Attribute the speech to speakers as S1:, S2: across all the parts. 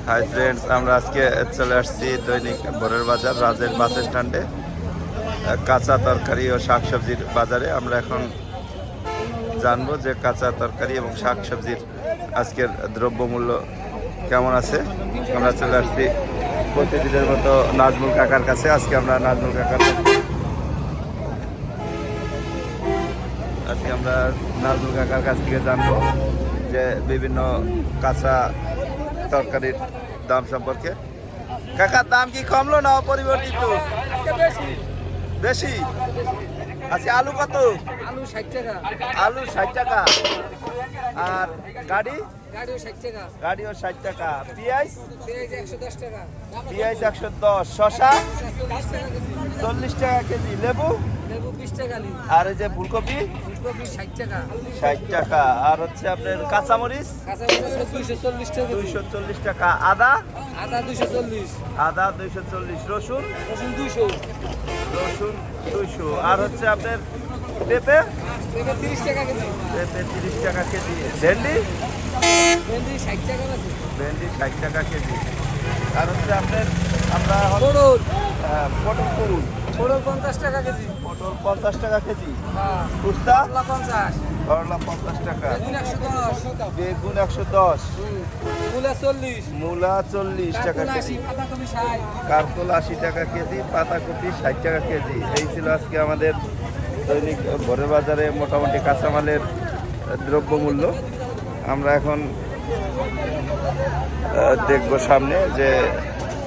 S1: Hi friends, আমরা আজকে চলে আসছি দৈনিক ভোরের বাজার রাজের বাস স্ট্যান্ডে। কাঁচা তরকারি ও শাকসবজির বাজারে আমরা এখন জানবো যে কাঁচা তরকারি এবং শাকসবজির আজকের দ্রব্যমূল্য কেমন আছে। আমরা চলে আসছি প্রতিদিনের মতো নাজমুল কাকার কাছে। আজকে আমরা নাজমুল কাকার কাছ থেকে জানবো যে বিভিন্ন কাঁচা তরকারির দাম সম্পর্কে। কাকার দাম কি কমলো না অপরিবর্তিত? বেশি। আজকে আলু কত?
S2: আলু 60 টাকা।
S1: আলু 60 টাকা। আর গাড়িও 60 টাকা। পেঁয়াজ
S2: 110 টাকা।
S1: 110। শশা 40 টাকা কেজি। লেবু
S2: 20 টাকা।
S1: আর এই যে ফুলকপি
S2: 60 টাকা।
S1: 60 টাকা। আর হচ্ছে আপনার কাঁচামরিচ
S2: 240 টাকা।
S1: 240 টাকা। আদা
S2: 240।
S1: আদা 240। রসুন
S2: 200।
S1: রসুন 200। আর হচ্ছে আপনার পেঁপে
S2: 30 টাকা কেজি।
S1: পেঁপে 30 টাকা কেজি। ভেন্ডি
S2: 60 টাকা আছে।
S1: ভেন্ডি 60 টাকা কেজি। আর হচ্ছে আপনার আমরা
S2: পটল
S1: পটল
S2: 50 টাকা কেজি।
S1: পটল 50 টাকা কেজি।
S2: হ্যাঁ।
S1: উস্তা
S2: 50।
S1: করলা 50 টাকা।
S2: বেগুন 110।
S1: বেগুন 110।
S2: মূলা 40।
S1: মূলা 40 টাকা কেজি।
S2: পাতাকপি 60।
S1: কারকল 80 টাকা কেজি। পাতাকপি 60 টাকা কেজি। এই ছিল আজকে আমাদের দৈনিক ভোরের বাজারে মোটামুটি কাঁচামালের দ্রব্যমূল্য। আমরা এখন দেখবো সামনে যে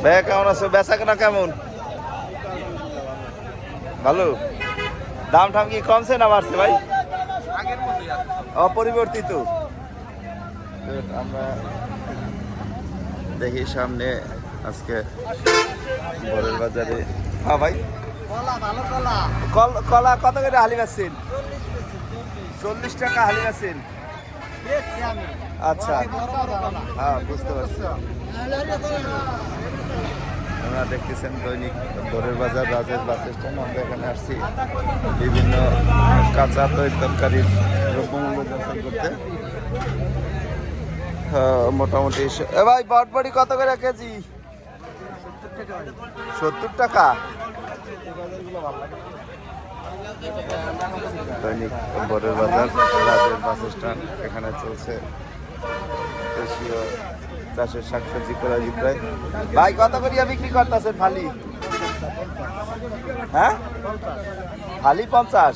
S1: ভাইয়া কেমন আছো, বেচা কেনা কেমন? ভালো। দাম ঠাম কি কমছে না বাড়ছে ভাই? অপরিবর্তিত। আমরা দেখি সামনে আজকে ভোরের বাজারে। হ্যাঁ ভাই, কলা কত করে হালি বেচছেন? 40 টাকা হালি বেচছেন। আচ্ছা, হ্যাঁ বুঝতে পারছি। আপনারা দেখতেছেন দৈনিক ভোরের বাজার রাজের বাস স্ট্যান্ড। আমরা এখানে আসছি বিভিন্ন কাঁচা তরকারির দ্রব্যমূল্য যাচাই করতে। মোটামুটি ভাই বটবটি কত করে কেজি? 70 টাকা। দৈনিক ভোরের বাজার রাজের বাস স্ট্যান্ড। এখানে চলছে দেশীয় চাষের শাকসবজি করা বিক্রয়। ভাই কত করিয়া বিক্রি করতেছেন ফালি? হ্যাঁ, ফালি 50।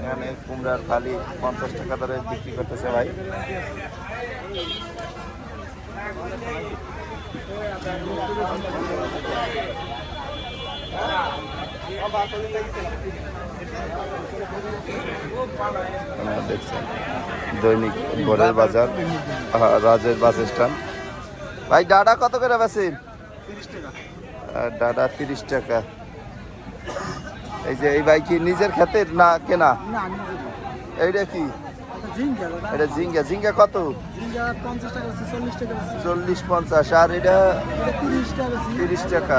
S1: এখানে কুমড়ার ফালি 50 টাকা দরে বিক্রি করতেছে ভাই। দেখছেন দৈনিক ভোরের বাজার রাজের বাস স্ট্যান্ড। ভাই ডাটা কত করে বেচেন?
S2: 30 টাকা।
S1: ডাটা 30 টাকা। এই যে এই ভাই কি নিজের ক্ষেতের না কেনা?
S2: না,
S1: এইটা কি? এটা ঝিঙ্গা। ঝিঙ্গা কত?
S2: 50 টাকা আছে, 40 টাকা আছে।
S1: 40-50। আর এটা
S2: 30 টাকা আছে।
S1: 30 টাকা।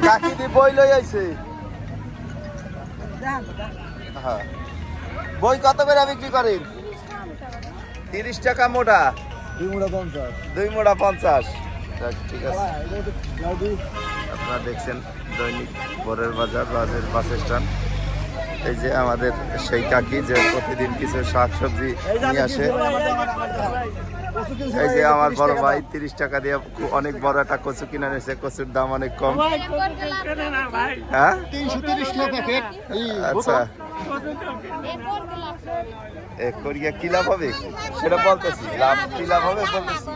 S1: কাকি দি বই লই আইছে। হ্যাঁ, বই কত করে বিক্রি করেন? 30 টাকা মোটা।
S2: 2 মুড়া 50।
S1: 2 মোটা 50। ঠিক আছে। আপনারা দেখছেন দৈনিক ভোরের বাজার রাজের বাস স্ট্যান্ড। এই যে আমাদের সেই কাকি যে প্রতিদিন কিছু শাকসবজি নিয়ে আসে। এই যে আমার বড় ভাই 30 টাকা দিয়ে অনেক বড় একটা কচু কিনে নিয়েছে। কচুর দাম অনেক কম। হ্যাঁ,
S2: 330 টাকা প্যাকেট।
S1: আচ্ছা। করিয়া কি লাভ হবে সেটা বলতেছি। লাভ কি লাভ হবে বলতেছি।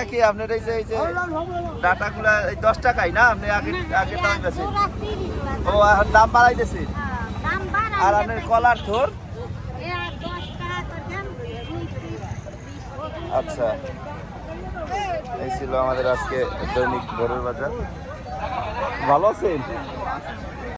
S1: কি আপনার এই যে ডাটাগুলা 10 টাকাই না? আপনি আগে দাম বেশি। ও এখন দাম বাড়াই দিয়েছে। আর আপনার কলার থোর? আচ্ছা, এই ছিল আমাদের আজকে দৈনিক ভোরের বাজার। ভালো আছেন?